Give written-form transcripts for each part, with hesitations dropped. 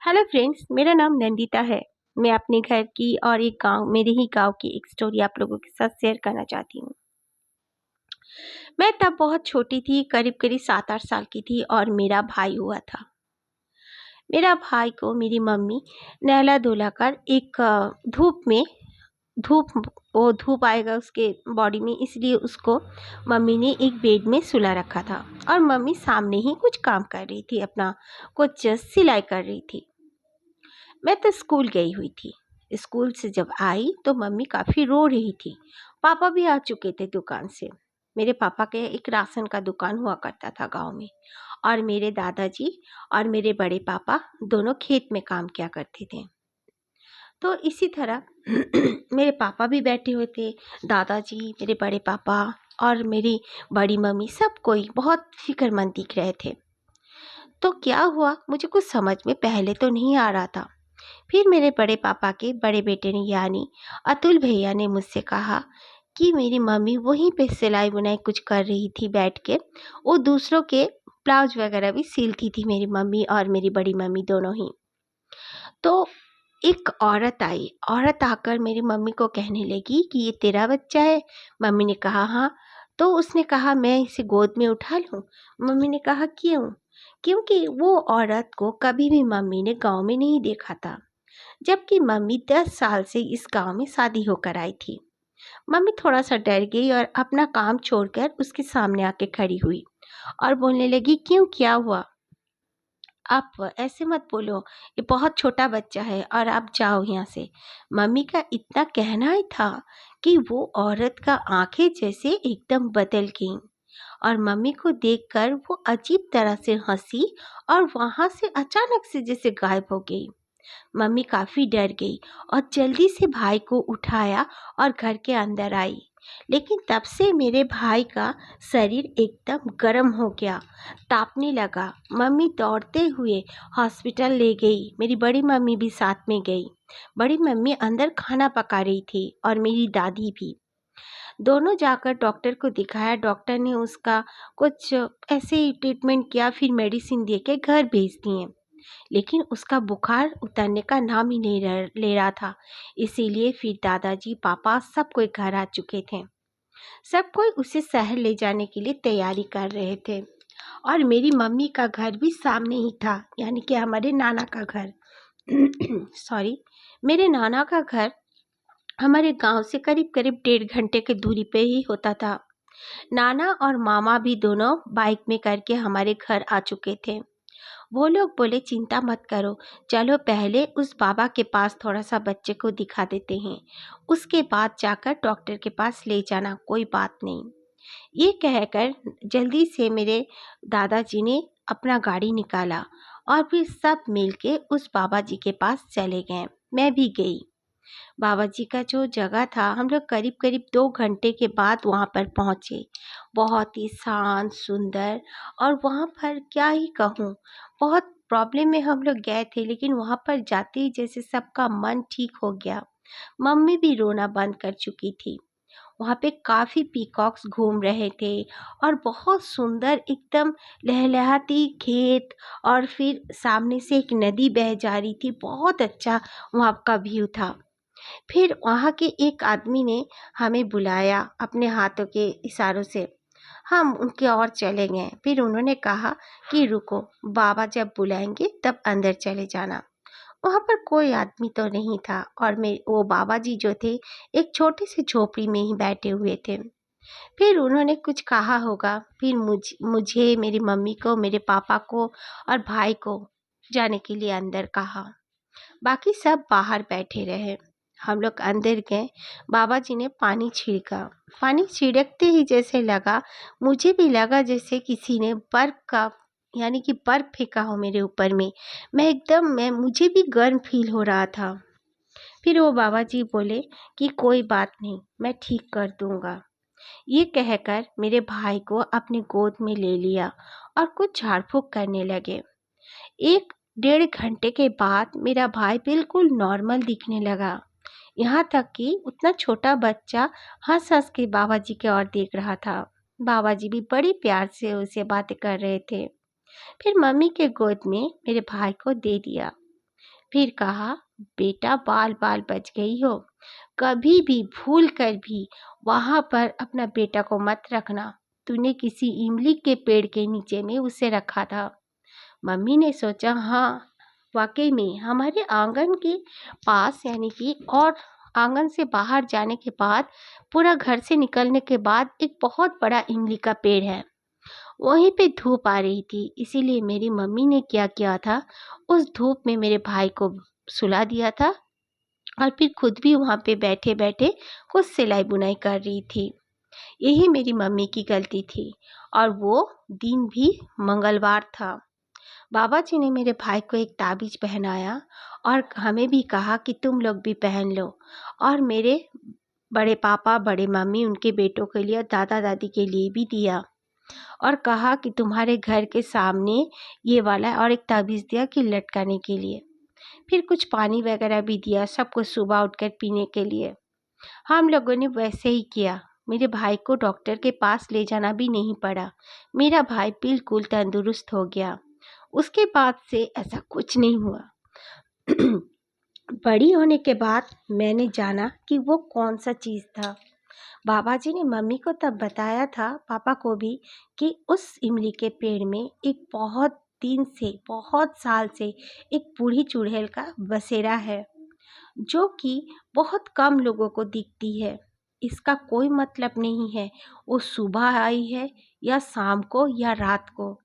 Hello friends, मेरा नाम नंदिता है। मैं अपने घर की और एक गांव मेरे ही गांव की एक स्टोरी आप लोगों के साथ शेयर करना चाहती हूँ। मैं तब बहुत छोटी थी, करीब करीब 7-8 साल की थी और मेरा भाई हुआ था। मेरा भाई को मेरी मम्मी नहला धुला कर एक धूप धूप आएगा उसके बॉडी में, इसलिए उसको मम्मी ने एक बेड में सुला रखा था और मम्मी सामने ही कुछ काम कर रही थी, अपना कुछ सिलाई कर रही थी। मैं तो स्कूल गई हुई थी। स्कूल से जब आई तो मम्मी काफ़ी रो रही थी। पापा भी आ चुके थे दुकान से। मेरे पापा के एक राशन का दुकान हुआ करता था गांव में, और मेरे दादाजी और मेरे बड़े पापा दोनों खेत में काम किया करते थे। तो इसी तरह मेरे पापा भी बैठे हुए थे, दादाजी, मेरे बड़े पापा और मेरी बड़ी मम्मी, सब कोई बहुत फिक्रमंद दिख रहे थे। तो क्या हुआ मुझे कुछ समझ में पहले तो नहीं आ रहा था। फिर मेरे बड़े पापा के बड़े बेटे ने यानी अतुल भैया ने मुझसे कहा कि मेरी मम्मी वहीं पे सिलाई बुनाई कुछ कर रही थी बैठ के। वो दूसरों के ब्लाउज वगैरह भी सिलती थी, मेरी मम्मी और मेरी बड़ी मम्मी दोनों ही। तो एक औरत आई। औरत आकर मेरी मम्मी को कहने लगी कि ये तेरा बच्चा है। मम्मी ने कहा हाँ। तो उसने कहा मैं इसे गोद में उठा लूँ। मम्मी ने कहा क्यों? क्योंकि वो औरत को कभी भी मम्मी ने गांव में नहीं देखा था, जबकि मम्मी 10 साल से इस गांव में शादी होकर आई थी। मम्मी थोड़ा सा डर गई और अपना काम छोड़कर उसके सामने आके खड़ी हुई और बोलने लगी, क्यों, क्या हुआ? आप ऐसे मत बोलो, ये बहुत छोटा बच्चा है और आप जाओ यहाँ से। मम्मी का इतना कहना ही था कि वो औरत का आंखें जैसे एकदम बदल गईं और मम्मी को देखकर वो अजीब तरह से हंसी और वहां से अचानक से जैसे गायब हो गई। मम्मी काफ़ी डर गई और जल्दी से भाई को उठाया और घर के अंदर आई। लेकिन तब से मेरे भाई का शरीर एकदम गर्म हो गया, तापने लगा। मम्मी दौड़ते हुए हॉस्पिटल ले गई। मेरी बड़ी मम्मी भी साथ में गई। बड़ी मम्मी अंदर खाना पका रही थी और मेरी दादी भी। दोनों जाकर डॉक्टर को दिखाया। डॉक्टर ने उसका कुछ ऐसे ही ट्रीटमेंट किया, फिर मेडिसिन दे के घर भेज दिए। लेकिन उसका बुखार उतरने का नाम ही नहीं ले रहा था। इसीलिए फिर दादाजी, पापा, सब कोई घर आ चुके थे। सब कोई उसे शहर ले जाने के लिए तैयारी कर रहे थे और मेरी मम्मी का घर भी सामने ही था, यानी कि हमारे नाना का घर। सॉरी, मेरे नाना का घर हमारे गांव से करीब करीब 1.5 घंटे की दूरी पे ही होता था। नाना और मामा भी दोनों बाइक में करके हमारे घर आ चुके थे। वो लोग बोले, चिंता मत करो, चलो पहले उस बाबा के पास थोड़ा सा बच्चे को दिखा देते हैं, उसके बाद जाकर डॉक्टर के पास ले जाना, कोई बात नहीं। ये कहकर जल्दी से मेरे दादाजी ने अपना गाड़ी निकाला और फिर सब मिलके उस बाबा जी के पास चले गए। मैं भी गई। बाबा जी का जो जगह था, हम लोग करीब करीब 2 घंटे के बाद वहाँ पर पहुँचे। बहुत ही शांत, सुंदर, और वहाँ पर क्या ही कहूँ, बहुत प्रॉब्लम में हम लोग गए थे, लेकिन वहाँ पर जाते ही जैसे सबका मन ठीक हो गया। मम्मी भी रोना बंद कर चुकी थी। वहाँ पे काफ़ी पीकॉक्स घूम रहे थे और बहुत सुंदर एकदम लहलहाती खेत, और फिर सामने से एक नदी बह जा रही थी। बहुत अच्छा वहाँ का व्यू था। फिर वहाँ के एक आदमी ने हमें बुलाया अपने हाथों के इशारों से। हम उनके ओर चले गए। फिर उन्होंने कहा कि रुको, बाबा जब बुलाएंगे तब अंदर चले जाना। वहाँ पर कोई आदमी तो नहीं था और वो बाबा जी जो थे, एक छोटी सी झोपड़ी में ही बैठे हुए थे। फिर उन्होंने कुछ कहा होगा। फिर मुझे, मेरी मम्मी को, मेरे पापा को और भाई को जाने के लिए अंदर कहा। बाकी सब बाहर बैठे रहे। हम लोग अंदर गए। बाबा जी ने पानी छिड़का। पानी छिड़कते ही जैसे लगा, मुझे भी लगा जैसे किसी ने बर्फ का, यानी कि बर्फ फेंका हो मेरे ऊपर में। मैं मुझे भी गर्म फील हो रहा था। फिर वो बाबा जी बोले कि कोई बात नहीं, मैं ठीक कर दूंगा। ये कहकर मेरे भाई को अपने गोद में ले लिया और कुछ झाड़ फूक करने लगे। 1-1.5 घंटे के बाद मेरा भाई बिल्कुल नॉर्मल दिखने लगा। यहाँ तक कि उतना छोटा बच्चा हंस हंस के बाबा जी की ओर देख रहा था। बाबा जी भी बड़ी प्यार से उसे बातें कर रहे थे। फिर मम्मी के गोद में मेरे भाई को दे दिया। फिर कहा, बेटा बाल बाल बच गई हो, कभी भी भूल कर भी वहाँ पर अपना बेटा को मत रखना, तूने किसी इमली के पेड़ के नीचे में उसे रखा था। मम्मी ने सोचा, हाँ वाकई में हमारे आंगन के पास, यानी कि और आंगन से बाहर जाने के बाद पूरा घर से निकलने के बाद एक बहुत बड़ा इमली का पेड़ है। वहीं पे धूप आ रही थी, इसीलिए मेरी मम्मी ने क्या किया था, उस धूप में मेरे भाई को सुला दिया था और फिर खुद भी वहाँ पे बैठे बैठे कुछ सिलाई बुनाई कर रही थी। यही मेरी मम्मी की गलती थी और वो दिन भी मंगलवार था। बाबा जी ने मेरे भाई को एक ताबीज पहनाया और हमें भी कहा कि तुम लोग भी पहन लो, और मेरे बड़े पापा, बड़े मम्मी, उनके बेटों के लिए और दादा दादी के लिए भी दिया, और कहा कि तुम्हारे घर के सामने ये वाला, और एक ताबीज़ दिया कि लटकाने के लिए। फिर कुछ पानी वगैरह भी दिया सबको सुबह उठकर पीने के लिए। हम लोगों ने वैसे ही किया। मेरे भाई को डॉक्टर के पास ले जाना भी नहीं पड़ा। मेरा भाई बिल्कुल तंदुरुस्त हो गया। उसके बाद से ऐसा कुछ नहीं हुआ। बड़ी होने के बाद मैंने जाना कि वो कौन सा चीज़ था। बाबा जी ने मम्मी को तब बताया था, पापा को भी, कि उस इमली के पेड़ में एक बहुत दिन से, बहुत साल से एक बूढ़ी चुड़ैल का बसेरा है, जो कि बहुत कम लोगों को दिखती है। इसका कोई मतलब नहीं है वो सुबह आई है या शाम को या रात को,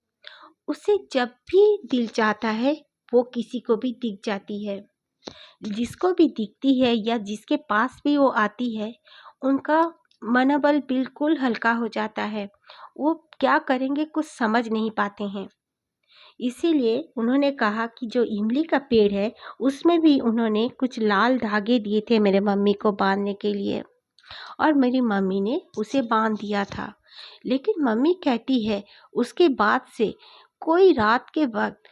उसे जब भी दिल चाहता है वो किसी को भी दिख जाती है। जिसको भी दिखती है या जिसके पास भी वो आती है, उनका मनोबल बिल्कुल हल्का हो जाता है। वो क्या करेंगे कुछ समझ नहीं पाते हैं। इसीलिए उन्होंने कहा कि जो इमली का पेड़ है उसमें भी उन्होंने कुछ लाल धागे दिए थे मेरे मम्मी को बांधने के लिए, और मेरी मम्मी ने उसे बांध दिया था। लेकिन मम्मी कहती है उसके बाद से कोई रात के वक्त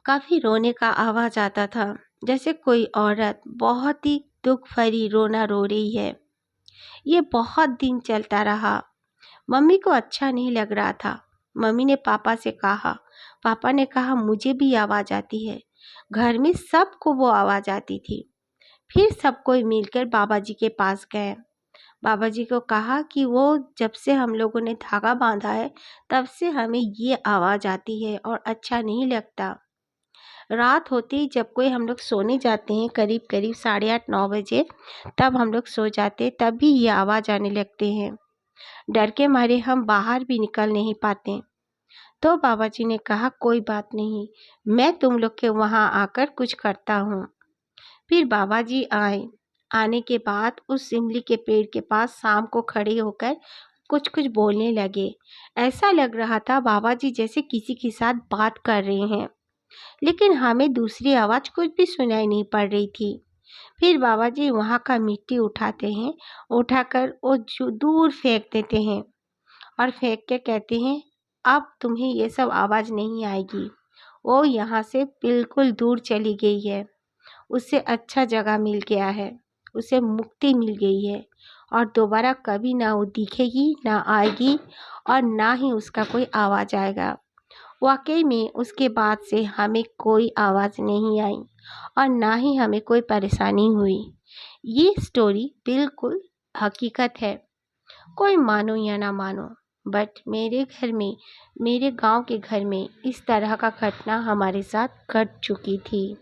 काफ़ी रोने का आवाज़ आता था, जैसे कोई औरत बहुत ही दुख भरी रोना रो रही है। ये बहुत दिन चलता रहा। मम्मी को अच्छा नहीं लग रहा था। मम्मी ने पापा से कहा। पापा ने कहा मुझे भी आवाज़ आती है। घर में सबको वो आवाज़ आती थी। फिर सब कोई मिलकर बाबा जी के पास गए। बाबा जी को कहा कि वो जब से हम लोगों ने धागा बांधा है तब से हमें ये आवाज़ आती है और अच्छा नहीं लगता। रात होते ही जब कोई हम लोग सोने जाते हैं, करीब करीब 8:30-9 बजे, तब हम लोग सो जाते, तब भी ये आवाज़ आने लगते हैं। डर के मारे हम बाहर भी निकल नहीं पाते। तो बाबा जी ने कहा कोई बात नहीं, मैं तुम लोग के वहाँ आकर कुछ करता हूँ। फिर बाबा जी आए। आने के बाद उस इमली के पेड़ के पास शाम को खड़े होकर कुछ कुछ बोलने लगे। ऐसा लग रहा था बाबा जी जैसे किसी के साथ बात कर रहे हैं, लेकिन हमें दूसरी आवाज़ कुछ भी सुनाई नहीं पड़ रही थी। फिर बाबा जी वहाँ का मिट्टी उठाते हैं, उठाकर वो जो दूर फेंक देते हैं, और फेंक के कहते हैं अब तुम्हें ये सब आवाज़ नहीं आएगी। वो यहाँ से बिल्कुल दूर चली गई है, उसे अच्छा जगह मिल गया है, उसे मुक्ति मिल गई है, और दोबारा कभी ना वो दिखेगी, ना आएगी, और ना ही उसका कोई आवाज़ आएगा। वाकई में उसके बाद से हमें कोई आवाज़ नहीं आई और ना ही हमें कोई परेशानी हुई। ये स्टोरी बिल्कुल हकीकत है, कोई मानो या ना मानो, बट मेरे घर में, मेरे गांव के घर में इस तरह का घटना हमारे साथ घट चुकी थी।